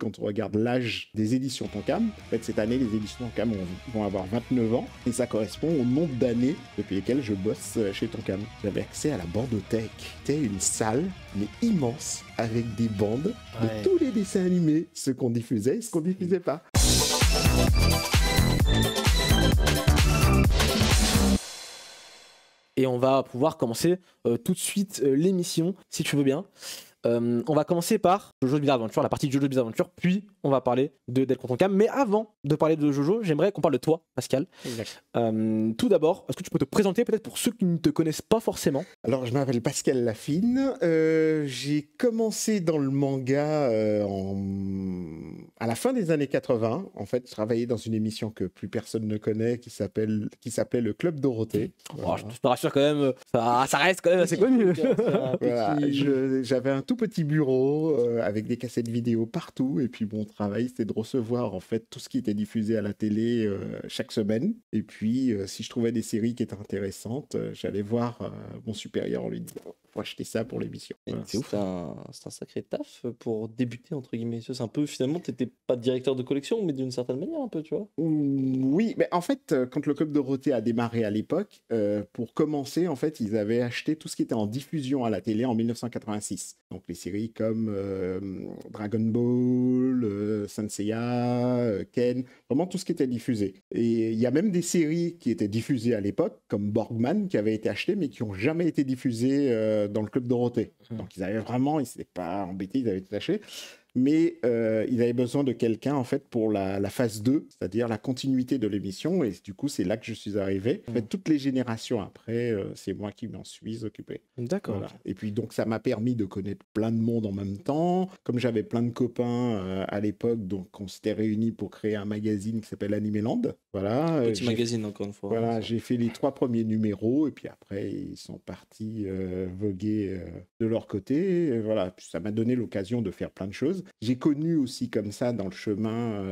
quand on regarde l'âge des éditions Tonkam, en fait, cette année, les éditions Tonkam vont avoir 29 ans, et ça correspond au nombre d'années depuis lesquelles je bosse chez Tonkam. J'avais accès à la bandothèque. C'était une salle, mais immense, avec des bandes de tous les dessins animés, ce qu'on diffusait et ce qu'on diffusait pas. Et on va pouvoir commencer tout de suite l'émission, si tu veux bien. On va commencer par Jojo's Bizarre Adventure, la partie de Jojo's Bizarre Adventure, puis on va parler de Delcourt Tonkam. Mais avant de parler de Jojo, j'aimerais qu'on parle de toi, Pascal. Tout d'abord, est-ce que tu peux te présenter peut-être pour ceux qui ne te connaissent pas forcément? Alors, je m'appelle Pascal Lafine. J'ai commencé dans le manga à la fin des années 80. En fait, je travaillais dans une émission que plus personne ne connaît qui s'appelait le Club Dorothée. Voilà. Je te rassure quand même, ça reste quand même assez connu. Voilà. J'avais un tout petit bureau avec des cassettes vidéo partout, et puis mon travail c'était de recevoir en fait tout ce qui était diffusé à la télé chaque semaine, et puis si je trouvais des séries qui étaient intéressantes, j'allais voir mon supérieur en lui disant faut acheter ça pour l'émission. Voilà. C'est un sacré taf pour débuter, entre guillemets. C'est un peu, finalement, t'étais pas directeur de collection, mais d'une certaine manière, un peu, tu vois. Oui, mais en fait, quand le Club Dorothée a démarré à l'époque, pour commencer, en fait, ils avaient acheté tout ce qui était en diffusion à la télé en 1986. Donc les séries comme Dragon Ball, Saint Seiya, Ken, vraiment tout ce qui était diffusé. Et il y a même des séries qui étaient diffusées à l'époque, comme Borgman, qui avaient été achetées, mais qui n'ont jamais été diffusées dans le Club Dorothée. Donc ils s'étaient pas embêtés, ils avaient tout acheté. Mais ils avaient besoin de quelqu'un en fait pour la phase 2, c'est-à-dire la continuité de l'émission, et du coup c'est là que je suis arrivé. En fait, toutes les générations après, c'est moi qui m'en suis occupé. D'accord. Voilà. Et puis donc ça m'a permis de connaître plein de monde en même temps. Comme j'avais plein de copains à l'époque, donc on s'était réunis pour créer un magazine qui s'appelle Animeland. Voilà. Petit magazine encore une fois. Voilà, j'ai fait les 3 premiers numéros, et puis après ils sont partis voguer de leur côté. Et voilà, puis ça m'a donné l'occasion de faire plein de choses. J'ai connu aussi comme ça dans le chemin,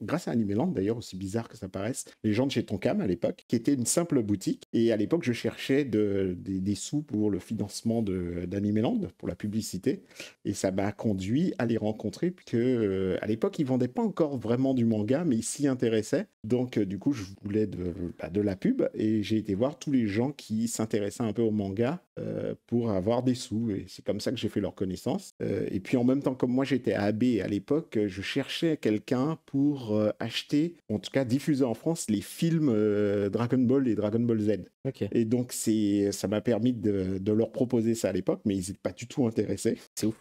grâce à Animeland d'ailleurs, aussi bizarre que ça paraisse, les gens de chez Tonkam à l'époque, qui était une simple boutique. Et à l'époque, je cherchais des sous pour le financement d'Animeland, pour la publicité. Et ça m'a conduit à les rencontrer, puisque à l'époque, ils ne vendaient pas encore vraiment du manga, mais ils s'y intéressaient. Donc du coup, je voulais de la pub, et j'ai été voir tous les gens qui s'intéressaient un peu au manga pour avoir des sous. Et c'est comme ça que j'ai fait leur connaissance. Et puis en même temps, comme moi j'étais à AB à l'époque, je cherchais quelqu'un pour acheter, en tout cas diffuser en France, les films Dragon Ball et Dragon Ball Z. Ok. Et donc ça m'a permis de leur proposer ça à l'époque, mais ils n'étaient pas du tout intéressés. C'est ouf.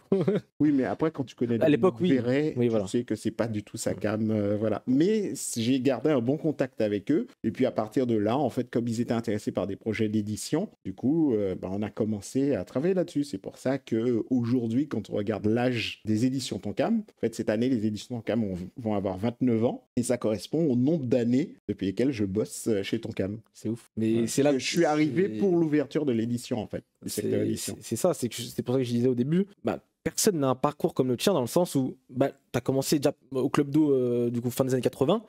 Oui, mais après quand tu connais À l'époque, oui. Verret, Oui, tu voilà. sais que c'est pas du tout sa cam, voilà. Mais j'ai gardé un bon contact avec eux, et puis à partir de là, en fait, comme ils étaient intéressés par des projets d'édition, du coup, on a commencé à travailler là-dessus. C'est pour ça que aujourd'hui, quand on regarde l'âge des éditions Tonkam, en fait, cette année, les éditions Tonkam vont avoir 29 ans, et ça correspond au nombre d'années depuis lesquelles je bosse chez Tonkam. C'est ouf. Mais Ouais. c'est là que je suis arrivé pour l'ouverture de l'édition, en fait. Du secteur édition. C'est ça, c'est pour ça que je disais au début, personne n'a un parcours comme le tien, dans le sens où tu as commencé déjà au Club d'eau du coup fin des années 80.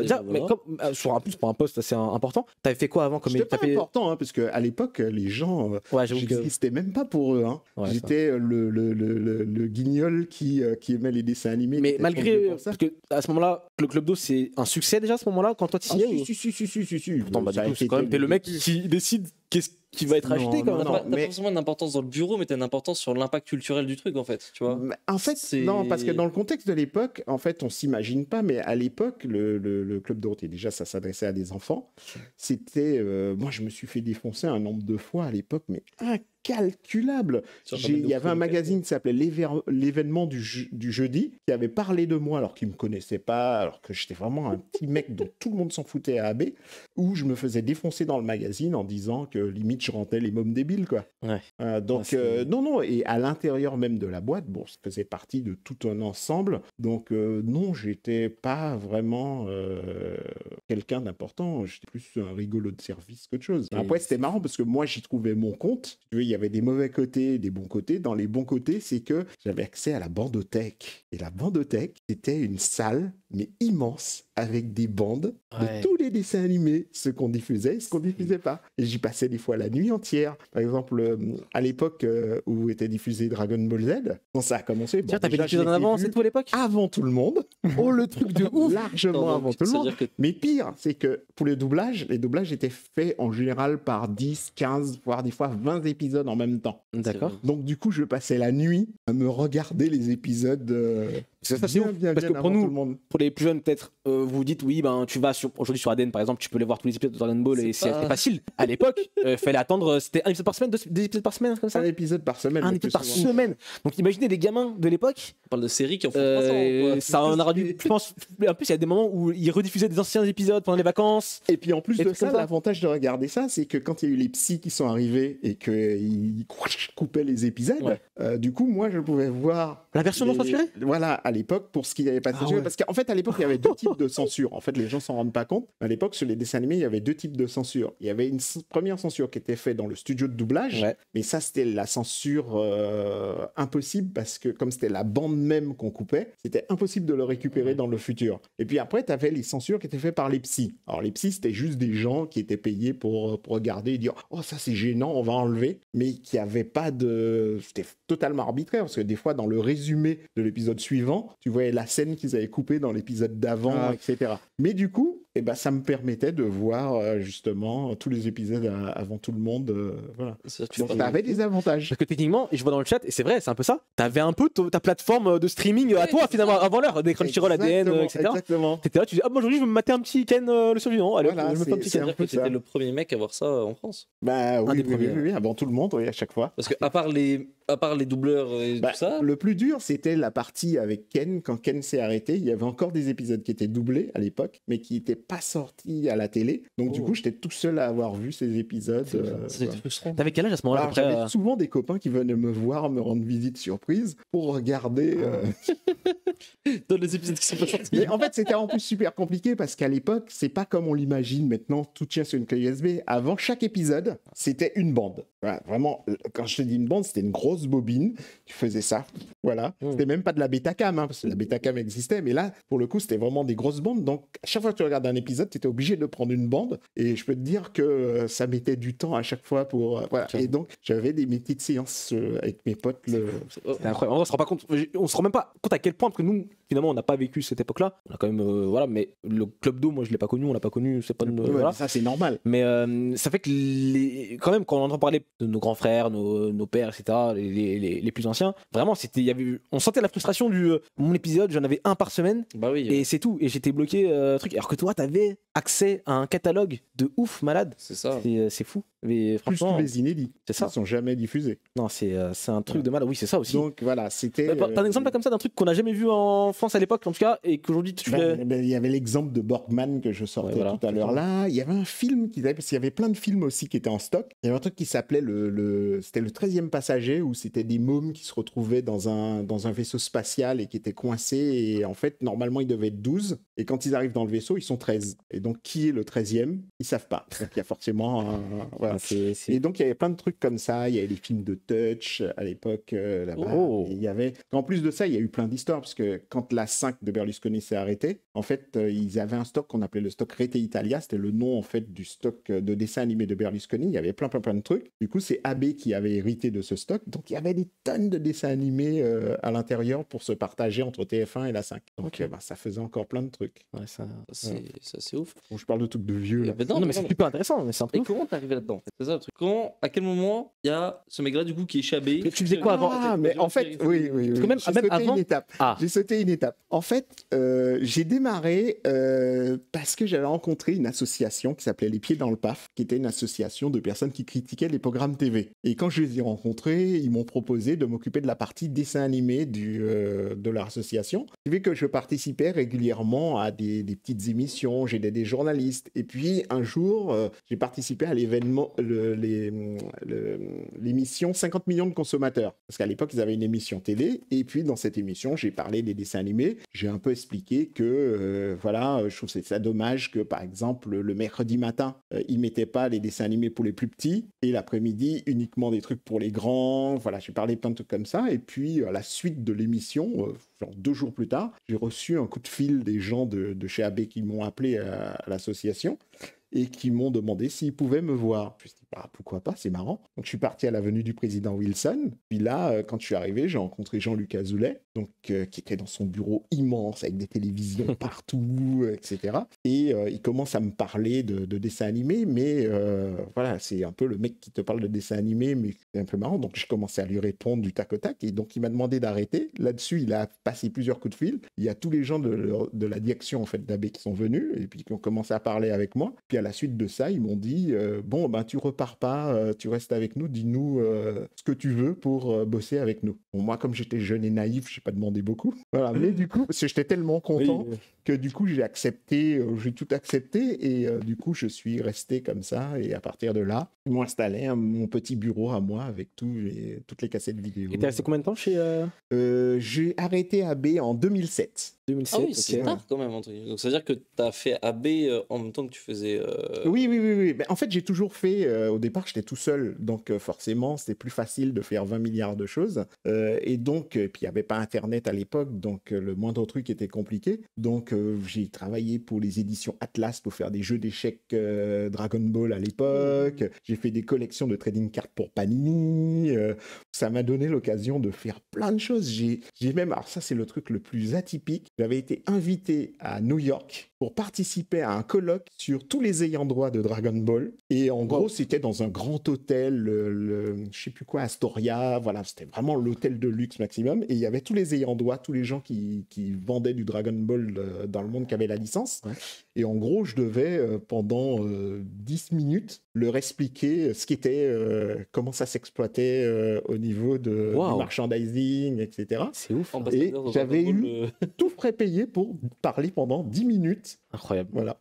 Déjà, mais en plus pour un poste assez important, tu avais fait quoi avant comme C'était pas important, hein, parce qu'à l'époque, les gens, j'existais même pas pour eux. Hein. Ouais, j'étais le guignol qui aimait les dessins animés. Mais malgré, parce que à ce moment-là, le Club d'eau c'est un succès déjà à ce moment-là, quand toi tu signais Si. Pourtant, du coup, c'est quand même, t'es le mec qui décide qu'est-ce qui va être acheté quand même. T'as pas forcément une importance dans le bureau, mais t'as une importance sur l'impact culturel du truc, en fait, tu vois. En fait, non, parce que dans le contexte de l'époque, en fait, on s'imagine pas, mais à l'époque, le Club Dorothée, déjà, ça s'adressait à des enfants. C'était, moi, je me suis fait défoncer un nombre de fois à l'époque, mais incalculable. Il y avait un magazine qui s'appelait l'événement du jeudi, qui avait parlé de moi alors qu'il me connaissait pas, alors que j'étais vraiment un petit mec dont tout le monde s'en foutait à AB, où je me faisais défoncer dans le magazine en disant que limite je rentais les mômes débiles, quoi. Ouais. Donc non, et à l'intérieur même de la boîte, bon, ça faisait partie de tout un ensemble. Donc non, j'étais pas vraiment quelqu'un d'important. J'étais plus un rigolo de service qu'autre chose. Après, c'était marrant parce que moi, j'y trouvais mon compte. Tu vois, il y y avait des mauvais côtés et des bons côtés. Dans les bons côtés, c'est que j'avais accès à la bandothèque. Et la bandothèque, c'était une salle, mais immense, avec des bandes Ouais. de tous les dessins animés, ce qu'on diffusait et ce qu'on diffusait pas. Et j'y passais des fois la nuit entière. Par exemple, à l'époque où était diffusé Dragon Ball Z, quand ça a commencé, Tiens, t'avais déjà, l'épisode je en l'ai avance vu et tout à l'époque avant tout le monde, Oh, le truc de ouf largement avant tout le monde. C'est-à-dire que Mais pire, c'est que pour les doublages étaient faits en général par 10, 15, voire des fois 20 épisodes en même temps. D'accord. Donc du coup, je passais la nuit à me regarder les épisodes Ça, c'est ouf, parce que pour avant nous, tout le monde. Pour les plus jeunes, peut-être, vous vous dites, oui, ben, tu vas aujourd'hui sur ADN, par exemple, tu peux les voir tous les épisodes de Dragon Ball et C'est pas- c'est facile. À l'époque, fallait attendre, c'était un épisode par semaine, deux épisodes par semaine, comme ça Un épisode par semaine. Un le épisode plus par souvent. semaine. Donc imaginez les gamins de l'époque, on parle de séries qui en font 300. quoi. ça en aura dû, je pense, en plus il y a des moments où ils rediffusaient des anciens épisodes pendant les vacances. Et puis en plus Et de tout ça, comme ça. l'avantage de regarder ça, c'est que quand il y a eu les psys qui sont arrivés et qu'ils coupaient les épisodes, Ouais. du coup, moi, je pouvais voir La version non les- censurée Voilà, à l'époque, pour ce qui n'avait pas de Ah censure. ouais. Parce qu'en fait, à l'époque, il y avait deux types de censure. En fait, les gens s'en rendent pas compte. À l'époque, sur les dessins animés, il y avait deux types de censure. Il y avait une première censure qui était faite dans le studio de doublage. Ouais. Mais ça, c'était la censure impossible parce que comme c'était la bande même qu'on coupait, c'était impossible de le récupérer dans le futur. Et puis après, tu avais les censures qui étaient faites par les psys. Alors les psys, c'était juste des gens qui étaient payés pour regarder et dire « Oh, ça c'est gênant, on va enlever », mais qui n'avaient pas de... C'était totalement arbitraire parce que des fois, dans le résumé de l'épisode suivant, tu voyais la scène qu'ils avaient coupée dans l'épisode d'avant, Ah. etc. Mais du coup, eh ben, ça me permettait de voir justement tous les épisodes avant tout le monde. Voilà. C'est-à-dire que tu Donc parles- ça avait des avantages. Parce que techniquement, et je vois dans le chat, et c'est vrai, c'est un peu ça, t'avais un peu ta plateforme de streaming à Ouais, toi c'est finalement, avant l'heure, des Crunchyroll, ADN, Exactement, etc. Exactement. T'étais là, tu dis, ah, moi aujourd'hui je vais me mater un petit Ken le survivant, allez, Voilà, je me fais un petit c'est Ken. un C'est-à-dire peu que t'étais ça. le premier mec à voir ça en France. Bah oui, des oui, premiers. oui, avant tout le monde, oui, à chaque fois. Parce que à part les doubleurs et Bah, tout ça, le plus dur, c'était la partie avec Ken. Quand Ken s'est arrêté, il y avait encore des épisodes qui étaient doublés à l'époque, mais qui n'étaient pas sortis à la télé. Donc du Oh. coup, j'étais tout seul à avoir vu ces épisodes. c'était voilà. frustrant. T'avais quel âge à ce moment-là à Alors, peu près, j'avais souvent des copains qui venaient me voir, me rendre visite surprise pour regarder. Dans les épisodes qui sont pas sortis. Mais en fait, c'était en plus super compliqué parce qu'à l'époque, c'est pas comme on l'imagine maintenant, tout tient sur une clé USB. Avant chaque épisode, c'était une bande. Voilà, vraiment, quand je te dis une bande, c'était une grosse bobine. Tu faisais ça, voilà. C'était même pas de la Betacam, parce que la Betacam existait, mais là, pour le coup, c'était vraiment des grosses bandes. Donc, à chaque fois que tu regardes un épisode, tu étais obligé de prendre une bande. Et je peux te dire que ça mettait du temps à chaque fois pour. Voilà. Et donc, j'avais mes petites séances avec mes potes. C'est incroyable. En vrai, on se rend pas compte, on se rend même pas compte à quel point, parce que nous, finalement, on n'a pas vécu cette époque-là. On a quand même, voilà, mais le Club d'eau, moi, je l'ai pas connu, on l'a pas connu, c'est pas une. Ouais, Voilà. ça, c'est normal. Mais ça fait que quand même, quand on entend parler de nos grands frères, nos pères, etc., les plus anciens, vraiment, on sentait la frustration du mon épisode, j'en avais un par semaine, Bah oui, et c'est tout. Et j'étais bloqué, truc. Alors que toi, t'avais accès à un catalogue de ouf malade. c'est ça. C'est fou. Mais Plus franchement, tous les inédits. c'est ça. Ils sont jamais diffusés. Non, c'est un truc de malade. Oui, c'est ça aussi. Donc voilà, c'était. T'as un exemple là, comme ça d'un truc qu'on n'a jamais vu en France à l'époque, en tout cas, et qu'aujourd'hui tu fais. Il y avait l'exemple de Borgman que je sortais Ouais, voilà. tout à l'heure là. Il y avait un film parce qu'il y avait plein de films aussi qui étaient en stock. Il y avait un truc qui s'appelait c'était le 13e passager où c'était des mômes qui se retrouvaient dans un vaisseau spatial et qui étaient coincés. Et en fait, normalement, ils devaient être 12. Et quand ils arrivent dans le vaisseau, ils sont 13. Et donc, qui est le 13e? Ils savent pas. Donc, il y a forcément voilà. Et donc, il y avait plein de trucs comme ça. Il y avait les films de Touch à l'époque là-bas. Oh. Et il y avait... En plus de ça, il y a eu plein d'histoires parce que quand la 5 de Berlusconi s'est arrêtée, en fait, ils avaient un stock qu'on appelait le stock Rete Italia. C'était le nom, en fait, du stock de dessins animés de Berlusconi. Il y avait plein de trucs. Du coup, c'est AB qui avait hérité de ce stock. Donc, il y avait des tonnes de dessins animés à l'intérieur pour se partager entre TF1 et la 5. Donc, ça faisait encore plein de trucs. Ouais, ça... Ça, c'est ouf. Bon, je parle de trucs de vieux, là. Mais Non, mais c'est super intéressant. Mais c'est un Et truc. comment t'es arrivé là-dedans? C'est ça le truc. À quel moment il y a ce mec-là du coup qui est chabé? Mais tu faisais quoi avant? Ah, mais en fait, oui. Parce que même avant- une étape. Ah. J'ai sauté une étape. En fait, j'ai démarré parce que j'avais rencontré une association qui s'appelait Les Pieds dans le Paf, qui était une association de personnes qui critiquaient les programmes TV. Et quand je les ai rencontrés, ils m'ont proposé de m'occuper de la partie dessin animé de leur association. Ce qui fait que je participais régulièrement à des petites émissions, j'aidais des journalistes. Et puis, un jour, j'ai participé à l'émission 50 millions de consommateurs. Parce qu'à l'époque, ils avaient une émission télé. Et puis, dans cette émission, j'ai parlé des dessins animés. J'ai un peu expliqué que, voilà, je trouve c'est ça dommage que, par exemple, le mercredi matin, ils mettaient pas les dessins animés pour les plus petits. Et l'après-midi, uniquement des trucs pour les grands. Voilà, j'ai parlé plein de trucs comme ça. Et puis, à la suite de l'émission, genre 2 jours plus tard, j'ai reçu un coup de fil des gens de chez AB qui m'ont appelé à l'association et qui m'ont demandé s'ils pouvaient me voir. Je me suis dit, bah, pourquoi pas, c'est marrant. Donc je suis parti à l'avenue du président Wilson. Puis là, quand je suis arrivé, j'ai rencontré Jean-Luc Azoulay, donc, qui était dans son bureau immense avec des télévisions partout, etc. Et il commence à me parler de dessins animés, mais voilà, c'est un peu le mec qui te parle de dessins animés, mais c'est un peu marrant. Donc je commençais à lui répondre du tac au tac. Et donc il m'a demandé d'arrêter. Là-dessus, il a passé plusieurs coups de fil. Il y a tous les gens de la direction en fait, d'AB qui sont venus et puis qui ont commencé à parler avec moi. Puis à la suite de ça, ils m'ont dit bon, ben tu repars pas, tu restes avec nous, dis-nous ce que tu veux pour bosser avec nous. Bon, moi, comme j'étais jeune et naïf, j'ai pas demandé beaucoup. Voilà, mais du coup, parce que j'étais tellement content que du coup, j'ai accepté, j'ai tout accepté et du coup, je suis resté comme ça. Et à partir de là, ils m'ont installé mon petit bureau à moi avec toutes les cassettes vidéo. Et t'es resté combien de temps chez J'ai arrêté AB en 2007. 2007? Ah oui, c'est tard quand même. Donc ça veut dire que tu as fait AB en même temps que tu faisais. Oui. Ben, en fait, j'ai toujours fait. Au départ, j'étais tout seul. Donc forcément, c'était plus facile de faire 20 milliards de choses. Et donc, puis il n'y avait pas Internet à l'époque. Donc le moindre truc était compliqué. Donc j'ai travaillé pour les éditions Atlas pour faire des jeux d'échecs Dragon Ball à l'époque. J'ai fait des collections de trading cards pour Panini. Ça m'a donné l'occasion de faire plein de choses. J'ai même. Alors ça, c'est le truc le plus atypique. J'avais été invité à New York pour participer à un colloque sur tous les ayants droit de Dragon Ball. Et en gros, c'était dans un grand hôtel, je sais plus quoi, Astoria. Voilà, c'était vraiment l'hôtel de luxe maximum. Et il y avait tous les ayants droit, tous les gens qui vendaient du Dragon Ball dans le monde qui avaient la licence. Ouais. Et en gros, je devais, pendant 10 minutes, leur expliquer ce qu'était, comment ça s'exploitait au niveau du merchandising, etc. C'est ouf. Et j'avais eu tout frais payé pour parler pendant 10 minutes. Incroyable. Voilà.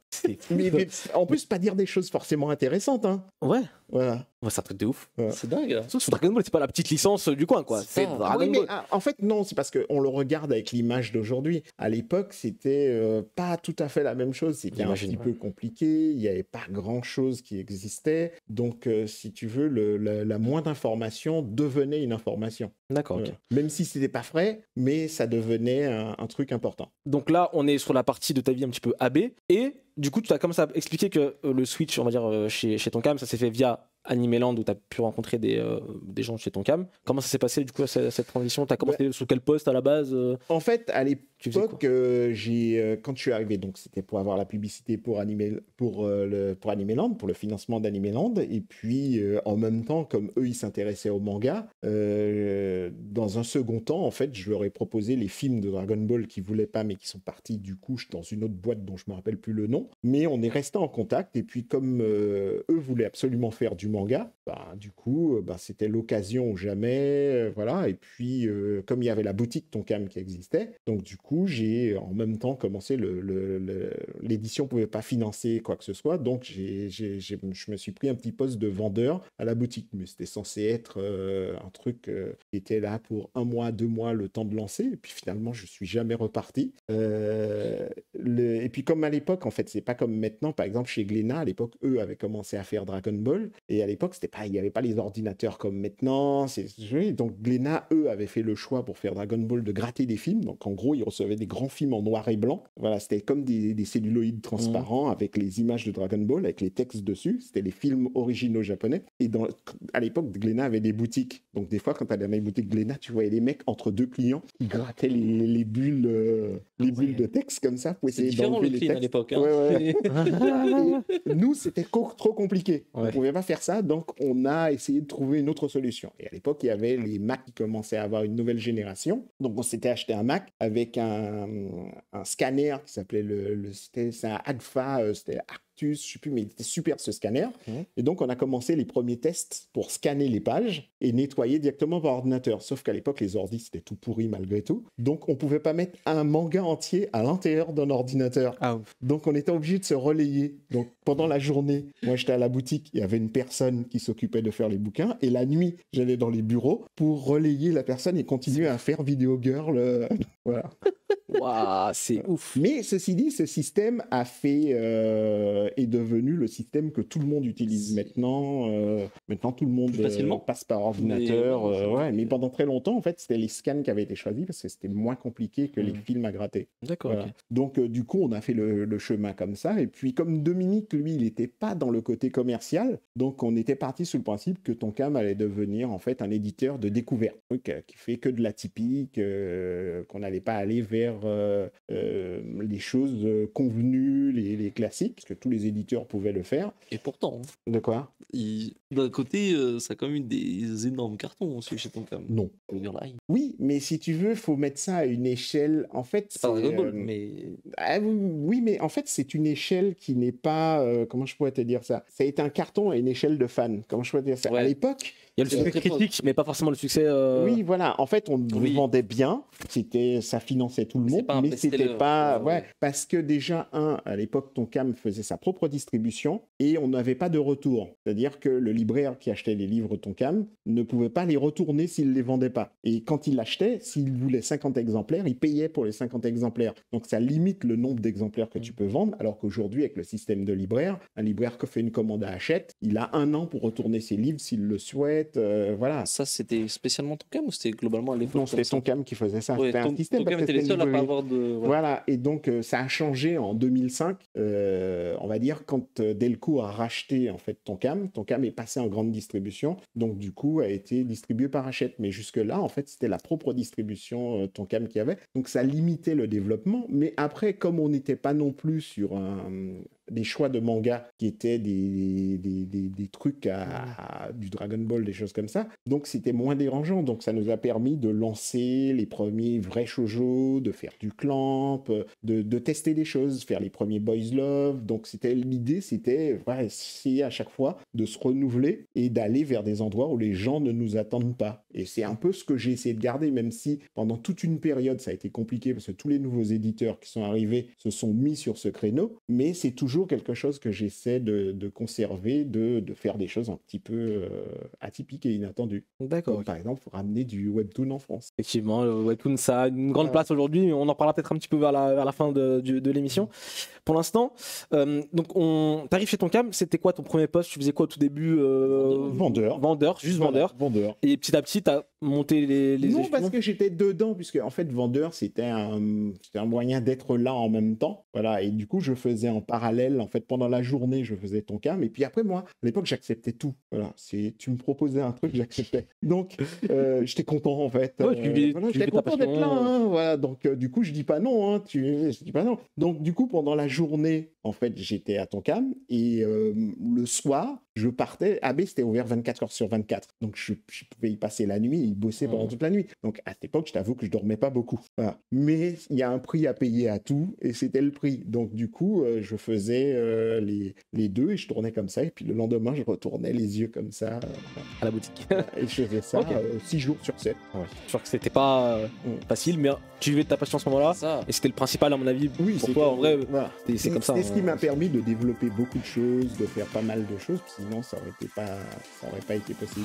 Mais en plus, pas dire des choses forcément intéressantes. Hein. Ouais. Voilà. Ouais, c'est un truc de ouf. Ouais. C'est dingue. Sauf que Dragon Ball, c'est pas la petite licence du coin, quoi. C'est Dragon Ball. En fait, non, c'est parce qu'on le regarde avec l'image d'aujourd'hui. À l'époque, c'était pas tout à fait la même chose. C'était un petit peu compliqué. Il n'y avait pas grand-chose qui existait. Donc, si tu veux, la moindre information devenait une information. D'accord, ok. Même si c'était pas frais, mais ça devenait un truc important. Donc là, on est sur la partie de ta vie un petit peu AB. Et du coup, tu as commencé à expliquer que le switch, on va dire, chez Tonkam, ça s'est fait via Animeland où tu as pu rencontrer des gens chez Tonkam. Comment ça s'est passé du coup cette transition? Tu as commencé sur quel poste à la base? En fait, à l'époque, quand je suis arrivé, donc c'était pour avoir la publicité pour Animeland, pour le financement d'Animeland. Et puis, en même temps, comme eux, ils s'intéressaient au manga, dans un second temps, en fait, je leur ai proposé les films de Dragon Ball qu'ils voulaient pas, mais qui sont partis du coup dans une autre boîte dont je me rappelle plus le nom. Mais on est resté en contact. Et puis, comme eux voulaient absolument faire du manga, du coup, c'était l'occasion ou jamais, voilà. Et puis, comme il y avait la boutique Tonkam qui existait, donc du coup, j'ai en même temps commencé l'édition pouvait pas financer quoi que ce soit, donc je me suis pris un petit poste de vendeur à la boutique, mais c'était censé être un truc qui était là pour 1 mois, 2 mois, le temps de lancer, et puis finalement, je suis jamais reparti. Et puis comme à l'époque, en fait, c'est pas comme maintenant, par exemple chez Glénat, à l'époque, eux avaient commencé à faire Dragon Ball, et à l'époque, il n'y avait pas les ordinateurs comme maintenant. Donc Glénat, eux, avaient fait le choix pour faire Dragon Ball de gratter des films. Donc en gros, ils recevaient des grands films en noir et blanc. Voilà, c'était comme des celluloïdes transparents avec les images de Dragon Ball, avec les textes dessus. C'était les films originaux japonais. Et à l'époque, Glénat avait des boutiques. Donc des fois, quand tu allais dans les boutiques Glénat, tu voyais les mecs entre 2 clients qui grattaient les bulles, bulles de texte comme ça pour essayer d'enlever les textes. À l'époque. Hein. Ouais. Nous, c'était trop compliqué. On ne pouvait pas faire ça, donc on a essayé de trouver une autre solution. Et à l'époque, il y avait les Mac qui commençaient à avoir une nouvelle génération. Donc on s'était acheté un Mac avec un scanner qui s'appelait c'était un Agfa, c'était Arctus, je sais plus, mais il était super ce scanner. Et donc on a commencé les premiers tests pour scanner les pages et nettoyer directement par ordinateur. Sauf qu'à l'époque, les ordis, c'était tout pourri malgré tout. Donc on pouvait pas mettre un manga entier à l'intérieur d'un ordinateur. Ah, ouf. Donc on était obligé de se relayer. Donc pendant la journée, moi j'étais à la boutique, il y avait une personne qui s'occupait de faire les bouquins, et la nuit, j'allais dans les bureaux pour relayer la personne et continuer à faire Video Girl. Voilà. Waouh, c'est ouf. Mais ceci dit, ce système est devenu le système que tout le monde utilise maintenant. Maintenant, tout le monde Plus facilement. passe par ordinateur. Mais- Mais pendant très longtemps, en fait, c'était les scans qui avaient été choisis parce que c'était moins compliqué que les films à gratter. D'accord, Voilà. ok. Donc, du coup, on a fait le chemin comme ça. Et puis, comme Dominique, lui, il n'était pas dans le côté commercial, donc on était parti sur le principe que Tonkam allait devenir, en fait, un éditeur de découverte, qui fait que de l'atypique, qu'on n'allait pas aller vers les choses convenues, les classiques, parce que tous les éditeurs pouvaient le faire. Et pourtant, De quoi? d'un côté, ça a quand même eu des énormes cartons aussi chez Tonkam. Non. Online. Oui, mais si tu veux, faut mettre ça à une échelle. En fait, C'est pas Dragon Ball, euh, mais Ah, oui, mais en fait, c'est une échelle qui n'est pas. Comment je pourrais te dire ça? Ça a été un carton à une échelle de fans. Comment je pourrais te dire ça? Ouais. À l'époque, Il y a le C'est succès très critique, mais pas forcément le succès. oui, voilà. En fait, on Oui. vendait bien. Ça finançait tout le C'est monde, pas un mais best-seller, c'était pas. ouais. Ouais, parce que déjà, à l'époque, Tonkam faisait sa propre distribution et on n'avait pas de retour. C'est-à-dire que le libraire qui achetait les livres Tonkam ne pouvait pas les retourner s'il les vendait pas. Et quand il l'achetait, s'il voulait 50 exemplaires, il payait pour les 50 exemplaires. Donc ça limite le nombre d'exemplaires que tu peux vendre, alors qu'aujourd'hui, avec le système de libraire, un libraire qui fait une commande à Hachette, il a 1 an pour retourner ses livres s'il le souhaite. Voilà. ça, c'était spécialement Tonkam ou c'était globalement à l'époque Non, c'était comme ça Tonkam qui faisait ça. Ouais, C'était un système Tonkam parce que était les c'était seuls à pas nouveau. avoir de. Ouais. Voilà, et donc ça a changé en 2005, on va dire, quand Delcourt a racheté en fait Tonkam. Tonkam est passé en grande distribution, donc du coup a été distribué par Hachette. Mais jusque-là, en fait, c'était la propre distribution Tonkam qui avait, donc ça limitait le développement. Mais après, comme on n'était pas non plus sur des choix de manga qui étaient des trucs du Dragon Ball, des choses comme ça, donc c'était moins dérangeant. Donc ça nous a permis de lancer les premiers vrais shoujo, de faire du clamp, de tester des choses, faire les premiers boys love. Donc l'idée, c'était essayer à chaque fois de se renouveler et d'aller vers des endroits où les gens ne nous attendent pas. Et c'est un peu ce que j'ai essayé de garder, même si pendant toute une période ça a été compliqué parce que tous les nouveaux éditeurs qui sont arrivés se sont mis sur ce créneau, mais c'est toujours quelque chose que j'essaie de conserver, de faire des choses un petit peu atypiques et inattendues. D'accord. Comme, par exemple, ramener du webtoon en France. Effectivement, le webtoon, ça a une grande Ouais. place aujourd'hui. On en parlera peut-être un petit peu vers la fin de l'émission. Pour l'instant, donc t'arrives chez Tonkam, c'était quoi ton premier poste? Tu faisais quoi au tout début? Vendeur. Vendeur, juste Voilà, vendeur. vendeur. Et petit à petit, t'as monté les Non, échelons. parce que j'étais dedans, puisque en fait, vendeur, c'était un moyen d'être là en même temps. Voilà, et du coup, je faisais en parallèle, en fait, pendant la journée, je faisais Tonkam. Et puis après, moi, à l'époque, j'acceptais tout. Voilà, tu me proposais un truc, j'acceptais. Donc, j'étais content, en fait. Ouais, tu vivais J'étais ta content d'être passion. là. Hein, voilà, donc, du coup, je dis pas non. Je dis pas non. Donc, du coup, pendant la journée, en fait, j'étais à Tonkam. Et le soir, je partais. AB, c'était ouvert 24 heures sur 24. Donc, je pouvais y passer la nuit et y bosser pendant toute la nuit. Donc, à cette époque, je t'avoue que je dormais pas beaucoup. Voilà. Mais il y a un prix à payer à tout et c'était le prix. Donc, du coup, je faisais les deux et je tournais comme ça. Et puis, le lendemain, je retournais les yeux comme ça. À la boutique. Et je faisais ça Ok. 6 jours sur 7. Je suis sûr que c'était pas facile, mais tu vivais de ta passion à ce moment-là. Ça. Et c'était le principal, à mon avis, Oui, pour c'est toi. En vrai, voilà. c'est comme ça. C'est ce qui hein. m'a permis de développer beaucoup de choses, de faire pas mal de choses. Sinon, ça aurait pas été possible.